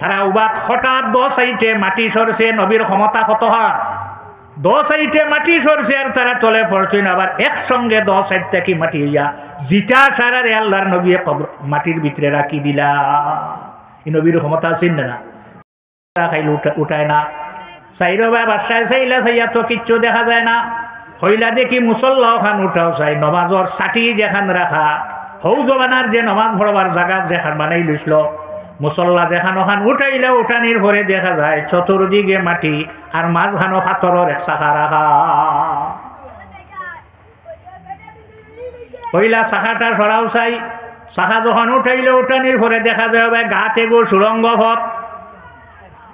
তারা উবাদ হঠাৎ 10 সাইডে মাটি সরছে, নবীর ক্ষমতা কত হয়, 10 সাইডে মাটি সরছে আর তারা চলে পড়ছেন, আবার একসঙ্গে 10 সাইড থেকে মাটি হইয়া জিটা সারারে আল্লাহর নবী মাটির ভিতরে রাখি দিলা। এই নবীর ক্ষমতা আছেন না? খাইলে উঠায় না। চাইরো ভাই বাসায় চাইলা চাইয়া তো কিচ্ছু দেখা যায় না। হইলা দেখি মুসল্লা খান উঠাও চাই, নমাজর ছাটি যেখান রাখা, হৌ জবানার যে নমাজ পড়বার জায়গা যেখান বানাই লইছিল, মুসল্লা যেখান ওখান উঠাইলে উঠানির পরে দেখা যায় চতুর্দিকে মাটি আর মাঝখানো পাথরের এক শাখা রাখা। হইলা শাখাটা সরাও চাই, শাখা যখন উঠাইলে উঠানির পরে দেখা যায় ভাই গাতে গো সুরঙ্গ পথ,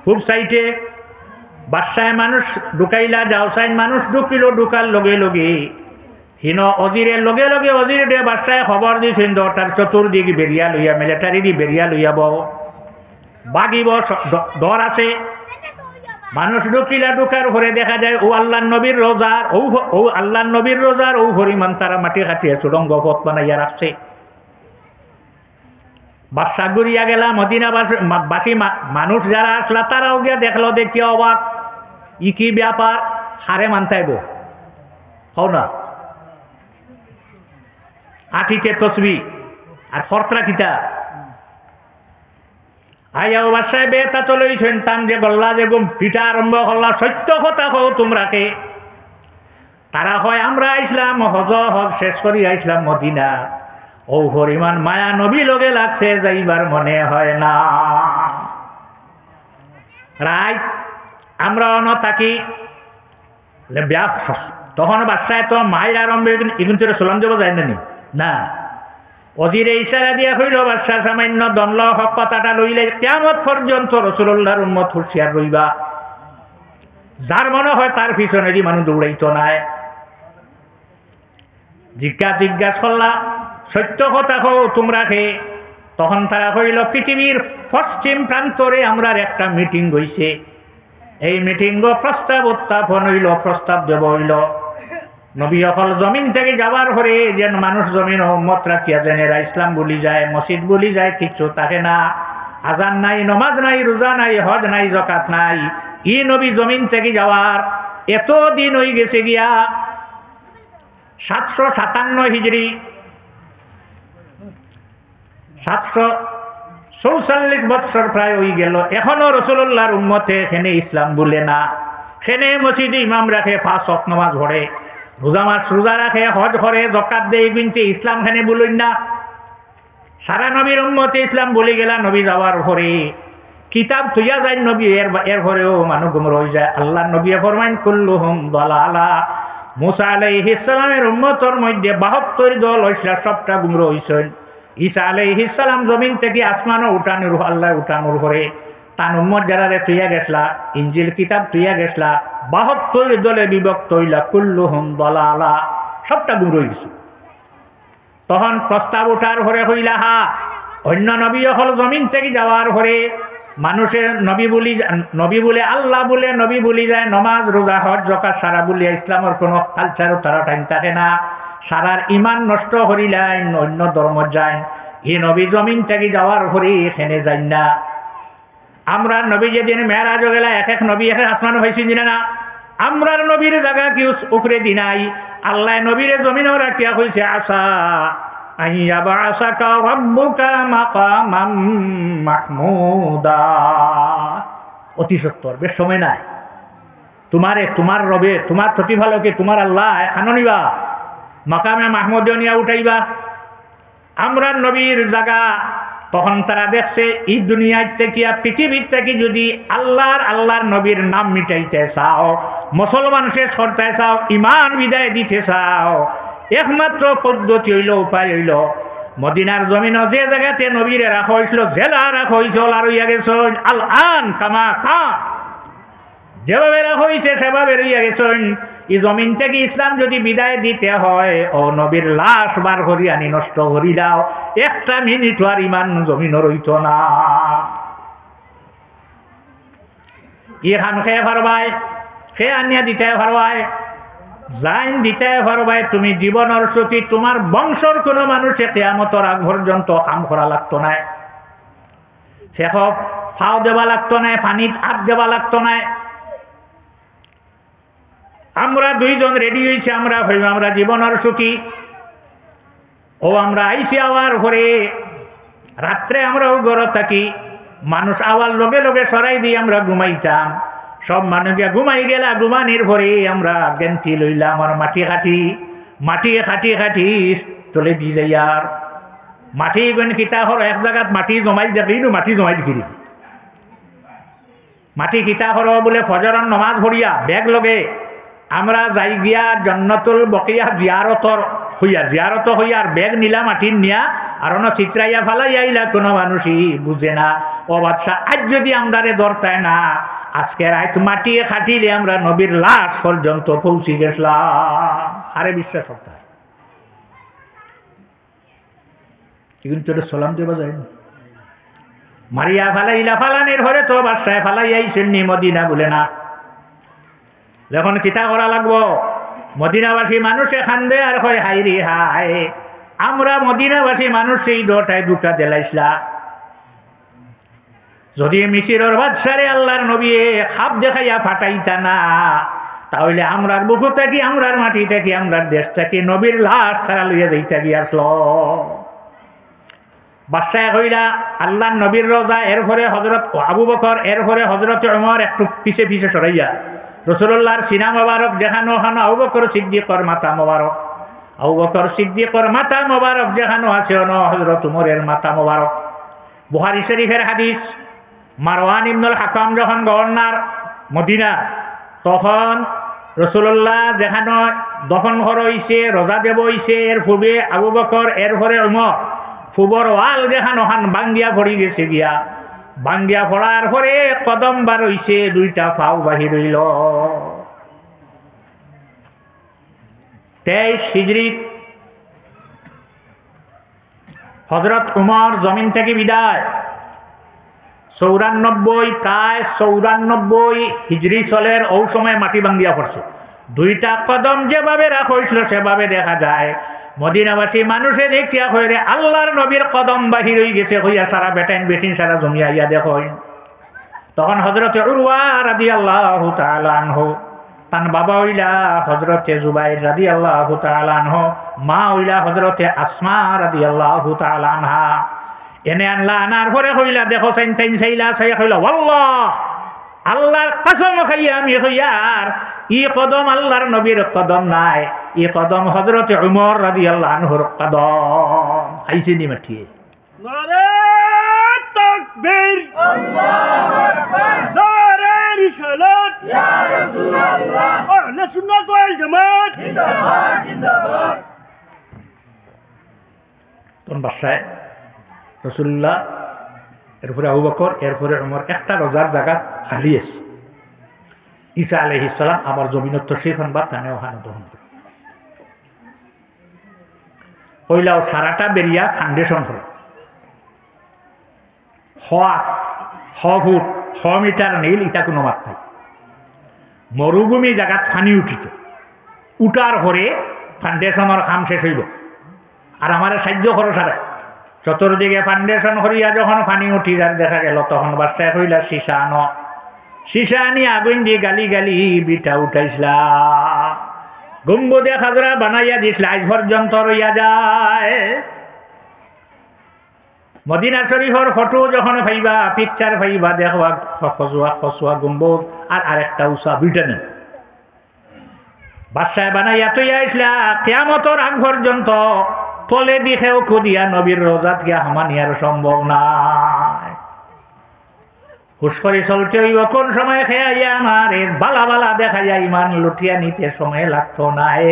খুব সাইটে বাসায় মানুষ ঢুকাইলা যাও চাই, মানুষ ঢুকিল, ঢুকার লগে লগে হিন অজিরের লগে লগে অজির দে বাসায় খবর দিয়েছেন তার চতুর্দিকে বেরিয়া লইয়া, মিলিটারি দি বেরিয়া লইয়া বউ বাগিব ডর আছে। মানুষ ঢুকিলা, ঢুকার পরে দেখা যায় ও আল্লাহ নবীর রোজার ও আল্লাহ নবীর রোজার ও পরিমাণ তারা মাটি কাটিয়ে সুরঙ্গ পথ বানাইয়া রাখছে। বাদশা ঘুরিয়া গেলা, মদিনাবাসী মানুষ যারা আসলা তারাও গিয়া দেখলো, দেখি অবাক, ই কি ব্যাপার, হারে মানতাইব হও না, আঠিতে তসবি আর ফর্তরা কিতা আইয়া বাসায় বেতা চলেছেন, টান যে গল্লা যে গুম পিঠা আরম্ভ করলা, সত্য কথা হও তোমরাকে। তারা হয় আমরা আইসলাম হজ শেষ করি আইসলাম মদিনা, ও পরিমাণ মায়া নবী লগে লাগছে যাইবার মনে হয় না। রাই আমরা অন থাকি তখন বাসায় তো মায়ের আরম্ভ এগুন তোর সালাম দেবো যায় না, অজিরে ইশারা দিয়া হইল বাদশা সামান্য দণ্ডল হক কথাটা লইলে কিয়ামত পর্যন্ত রাসূলুল্লাহর উম্মত হুঁশিয়ার রইবা। যার মনে হয় তার পিছনেরই মানুষ দৌড়াইতো নাই। জিজ্ঞাসা করলা, সত্য কথা হও তোমরা কে? তখন তারা হইল পৃথিবীর পশ্চিম প্রান্তরে আমরা একটা মিটিং হইছে, এই মিটিং প্রস্তাব উত্থাপন হইল, প্রস্তাব দেব হইল নবী অকল জমিন থেকে যাবার পরে যেন মানুষ জমিন উম্মত রাখিয়া যেন এরা ইসলাম বলি যায়, মসজিদ বলি যায়, কিচ্ছু থাকে না, আজান নাই, নমাজ নাই, রোজা নাই, হজ নাই, যাকাত নাই। ই নবী জমিন থেকে যাওয়ার এত দিন হয়ে গেছে গিয়া 757 হিজরি, 744 বৎসর প্রায় হয়ে গেল, এখনো রাসূলুল্লাহর উম্মতে এখানে ইসলাম বলে না। সেনে মসজিদে ইমাম রাখে, 5 ওয়াক্ত নামাজ পড়ে, রোজা রাখে, হজ করে, যাকাত দেয়, কিন্তু ইসলাম খানে বলুন না। সারা নবীর উম্মতে ইসলাম বলে গেলা, নবী যাওয়ার পরে কিতাব থইয়া যায় নবী, এর পরেও মানুষ গুমরা হয়ে যায়। আল্লাহ নবী ফরমাইন কুল্লুহুম দালালা, মুসা আলাইহিস সালামের উম্মতর মধ্যে 72 দল হইছিল, সবটা গুমরা হইছেন। ঈসা আলাইহিস সালাম জমিন থেকে আসমানও উঠানোর আল্লাহ উঠানোর পরে তান উম্মত যারা থইয়া গেছলা, ইনজিল কিতাব থইয়া গেছলা, 72 দলে বিভক্ত হইলা, কুল্লুহুম দালালা, সবটা গুমরা হইছে। তখন প্রস্তাব উঠার পরে হইলা হা অন্য নবী হল জমিন থেকে যাওয়ার পরে মানুষের নবী বলে আল্লাহ বলে নবী বলি যায়, নমাজ রোজা হজ যাকাত সারা বলিয়া ইসলামের কোনো কালচারও তারা টাইম থাকে না, সারার ইমান নষ্ট করিলেন অন্য ধর্ম যায়। এই নবী জমিন থেকে যাওয়ার পরে এখানে যাই না। আমরা নবী যেদিন মেরাজ গেলা, এক নবী এক আসমান হয়েছি না, আমরার নবীর জায়গা কি উপরে দিনাই, আল্লাহ নবীরে জমিনও রাখিয়া হয়েছে আসা আইয়াবাসাকা রাব্বুকা মাকামাম মাহমুদা। অতি সত্তর, বেশ সময় নাই, তোমার রবে, তোমার প্রতিফলকে তোমার আল্লাহ আননিবা, মাকামে মাহমুদে নিয়া উঠাইবা আমরার নবীর জায়গা। তখন তারা দেখছে এই দুনিয়ার থেকে পৃথিবীর থেকে যদি আল্লাহর নবীর নাম মিটাইতে চাও, মুসলমান শেষ করতে চাও, ইমান বিদায় দিতে চাও, একমাত্র পদ্ধতি হইল, উপায় হইল মদিনার জমিন যে জায়গাতে নবীরে রাখা হয়েছিল, জেলা রাখা হয়েছিল, আর হইয়া গেছ আল আন কামা কা, যেভাবে রাখা হয়েছে সেভাবে রইয়া গেছেন। এই জমিন থেকে ইসলাম যদি বিদায় দিতে হয়, ও নবীর লাশ বার করি আনি নষ্ট করি দাও, একটা মিনিট আর ইমান জমিন রইত না। ইহান খেয়ে পারবাই, খেয়ে আনিয়া দিতে পারবাই, জাইন দিতে পারবাই, তুমি জীবনের সুখী, তোমার বংশর কোনো মানুষে কিয়ামতের আগ পর্যন্ত কাম করা লাগতো না। শেখ ফাও দেওয়া লাগতো না, পানিত হাত দেওয়া লাগতো না। আমরা দুইজন রেডি হয়েছি, আমরা ভাইব আমরা জীবনের সুখী। ও আমরা আইসি আওয়ার পরে রাত্রে আমরাও ঘর থাকি, মানুষ আওয়ার লগে লগে সরাই দিয়ে আমরা ঘুমাইতাম। সব মানুষকে ঘুমাই গেলা, ঘুমানির পরে আমরা গেন্তি লইলাম আর মাটি খাটি চলে দি যাই। আর মাটি গেন কিতা হর এক জায়গাত মাটি জমাই দেখি, মাটি জমাই দেখি মাটি কিতা হর বলে ফজরের নমাজ ভরিয়া ব্যাগ লগে আমরা যাই গিয়া জন্নতুল বকিয়া জিয়ারত হইয়ার ব্যাগ নিলা মাটির নিয়া আর চিত্রাইয়া ফালাই আইলা। কোনো মানুষই বুঝে না। ও বাদশা, আজ যদি আমরা ধরতায় না, আজকে রাত মাটিয়ে খাটিলে আমরা নবীর লাশ পর্যন্ত পৌঁছি গেছিলাম। আরে বিশ্বাস করতে হয়, কিন্তু সালাম দেবা যায় না। মারিয়া ফালাইলা, ফালানির ঘরে তো বাদশায় ফালাই আইসেন নি মদিনা বলে না। যখন কিতা করা লাগবো, মদিনাবাসী মানুষে খান্দে আর হয় হাই রে হাই, আমরা মদিনাবাসী মানুষ সেই দোটায় দুটা দেলাইছিলা। যদি মিশিরের বাদশারে আল্লাহর নবী খাপ দেখাইয়া ফাটাইতা না, তাহলে আমরার বুকু থাকি, আমরার মাটি থাকি, আমরার দেশ থাকি নবীর লাশ ছাড়া লইয়া যাইতা গিয়াছিল। বাদশায় কইলা আল্লাহর নবীর রোজা, এরপরে হযরত আবু বকর, এরপরে হযরত ওমর একটু পিছে পিছে সরাইয়া রাসূলুল্লাহর সিনা মোবারক দেখানো হানো আবু বকর সিদ্দিকর মাথা মোবারক, আবু বকর সিদ্দিকর মাথা মোবারক দেখানো আছে অন হযরত ওমরের মাথা মোবারক। বুখারী শরীফের হাদিস, মারওয়ান ইবনুল হাকাম যখন গভর্নর মদিনা, তখন রাসূলুল্লাহ যেখানে দফন করা হইছে, রোজা দেব হইছে, এর পূর্বে আবু বকর, এরপরে ওমর, ফুবর ওয়াল যেখানে ওখান বাঙ্গিয়া পড়ি গেছে গিয়া, বাঙ্গিয়া পড়ার পরে কদম বার হইছে, দুইটা পাও বাহির হইল। 23 হিজরিত হযরত উমর জমিন থেকে বিদায়। 94 প্রায় 94 হিজরি চলের ওই সময় মাটি বাঙ্গিয়া পড়ছে। দুইটা কদম যেভাবে রাখা হয়েছিল সেভাবে দেখা যায়। মদিনাবাসী মানুষে দেখিয়া হয়ে আল্লাহর নবীর কদম বাহির হয়ে গেছে হইয়া সারা বেটিন সারা জমিয়া ইয়া দেখো। তখন হযরত উরওয়া রাদিয়াল্লাহু তাআলা আনহু, তান বাবা হইলা হযরতে জুবাইর রাদিয়াল্লাহু তাআলা আনহু, মা হইলা হযরতে আসমা রাদিয়াল্লাহু তাআলা আনহা, এনে আনলা। আনার পরে হইলা দেখো চাইন চাইলা চাই হইলা আল্লাহ, আল্লাহর কসম খাইয়া আমি হইয়ার ই কদম আল্লাহর নবীর কদম নাই, ই কদম হযরতে উমর রাদিয়াল্লাহু আনহুর কদম। খাইছে নি মাঠিয়ে। নারে তাকবীর, আল্লাহু আকবার, নারে রিসালাত, ইয়া রাসূলুল্লাহ, আহলে সুন্নাত ওয়াল জামাত, জিন্দাবাদ জিন্দাবাদ। তখন বাদশায় রাসূলুল্লাহ, এরপরে আবু বকর, এরপরে উমর, একটা রোজার জায়গা খালি আছে। ঈসা আলাইহিস সালাম আবার জমিনত তশরীফ আনবার তানে ওখানে দহন করে কইলাও সারাটা বেরিয়া ফাউন্ডেশন করে 100 ফুট 100 মিটার নীল, ইটা কোনো মাত নাই। মরুভূমি জায়গাত পানি উঠিত, উঠার পরে ফাউন্ডেশনের কাম শেষ হইব। আর আমার সাহায্য খরচ আর চতুর্দিকে ফাউন্ডেশন করিয়া যখন পানি উঠি যার দেখা গেল, তখন বাদশাহ কইলা সীসা আনো। সীসা আনি আগুন দিয়ে গালি গালি বিটা উঠাইছিলা, গম্বুদে খাজরা বানাইয়া দিছিলা, আজ পর্যন্ত রইয়া যায়। মদিনা শরীফের ফটো যখন পাইবা, পিকচার পাইবা, দেখবা খসুয়া গম্বুদ আর আরেকটা উষা, দুইটা নেই। বাদশাহ বানাইয়া তৈয়া আসলা, কিয়ামতর আগ পর্যন্ত তলে দিকেও খুদিয়া নবীর রোজাত গিয়া হামানিয়ার সম্ভব নাই। হুশ করে চলতে হইব, কোন সময় খেয়াইয়া আমার বালা বালা দেখাইয়া ইমান লুটিয়া নিতে সময় লাগতো নাই।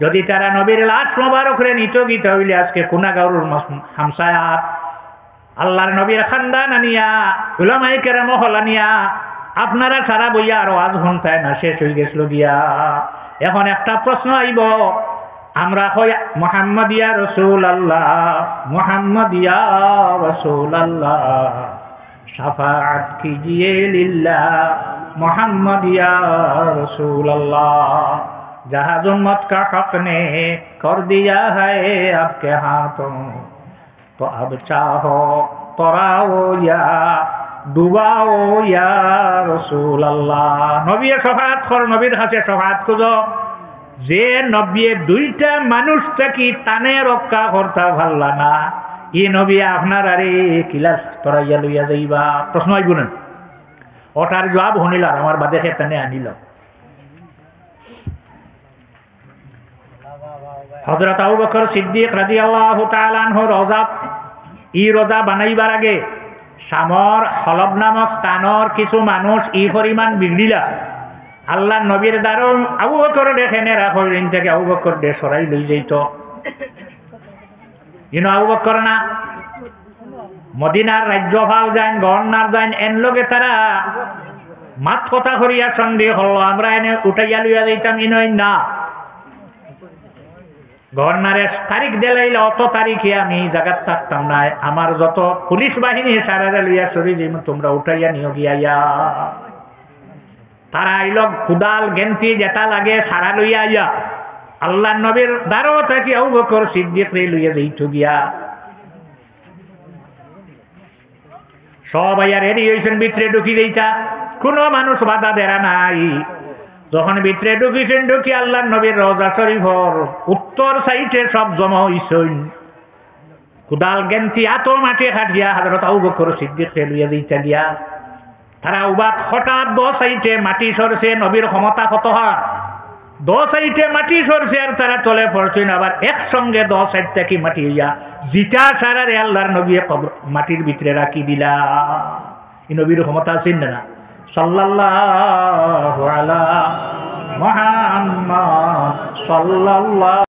যদি তারা নবীর লাশ মোবারকরে নিত গীতা হইলে আজকে কুনাগাউর হামসায়াত আল্লাহর নবীর খানদান আনিয়া উলামায়ে কেরাম হল আনিয়া আপনারা সারা বইয়া আরো আজ ঘন্টায় না শেষ হয়ে গেছিল গিয়া। এখন একটা প্রশ্ন আইব, আমরা কই মুহাম্মাদিয়া রাসূলুল্লাহ, মুহাম্মাদিয়া রাসূলুল্লাহ, শাফাআত कीजिए लिल्लाह, मुहम्मदिया रसूलल्लाह, जहाज उम्मत का हक ने कर दिया है आपके हाथों, तो अब चाहो तो आओ या ডুবাও ইয়া রাসূলুল্লাহ। নবী শফাআত কর, নবীর কাছে শফাআত খুঁজো। যে নবী দুইটা মানুষ থাকি তানে রক্ষা করতে পারলা না, ই নবী আপনার আরে কিলাস তরাইয়া লইয়া যাইবা? প্রশ্ন আইব না? ওটার জবাব শুনিল আর আমার বাদে খেতানে আনিল। হযরত আবু বকর সিদ্দিক রাদিয়াল্লাহু তাআলা আনহু রোজা বানাইবার আগে শামর হলব নামক স্থানর কিছু মানুষ ই পরিমাণ বিগড়িলা, আল্লাহ নবীর দ্বারা আবু বকর দেখেনে রাখইন থেকে আবু বকর দে সরাই লই যাইত। আবু বকর না মদিনার রাজ্যপাল যান, গভর্নর যান, এন লগে তারা মাত কথা করিয়া সন্দেহ হল আমরা এনে উঠাইয়া লইয়া যাইতাম, ইনই না। গভর্নরের তারিখ দিলাইল অত তারিখে আমি জায়গাত থাকতাম না, আমার যত পুলিশ বাহিনী সারারা লইয়া সরি যে তোমরা উঠাইয়া নিয়ে গিয়া। তারা আইল খুদাল গেন্তি যেটা লাগে সারা লইয়া আইয়া আল্লাহ নবীর দ্বারও থাকি আবু বকর সিদ্দিক রে লইয়া যাইত গিয়া। সব আইয়া রেডি হয়েছেন, ভিতরে ঢুকি যাইতা, কোনো মানুষ বাধা দেরা নাই। যখন ভিতরে ঢুকিছেন, ঢুকি আল্লাহ নবীর রওজা শরীফর উত্তর সাইডে সব জমা হইছেন। কুদাল গেন্তি এত মাটি খাটিয়া হযরত আবু বকর সিদ্দিক লইয়া যাইতা গিয়া। তারা উবাদ হঠাৎ দো সাইডে মাটি সরছে, নবীর ক্ষমতা কত হয়, দো সাইডে মাটি সরছে আর তারা চলে পড়ছেন। আবার একসঙ্গে দো সাইড থেকে মাটি হইয়া জিটা সারারে আল্লাহর নবী মাটির ভিতরে রাখি দিলা। এই নবীর ক্ষমতা আছেন না? সাল্লাল্লাহু আলা মুহাম্মদ সাল্লাল্লাহু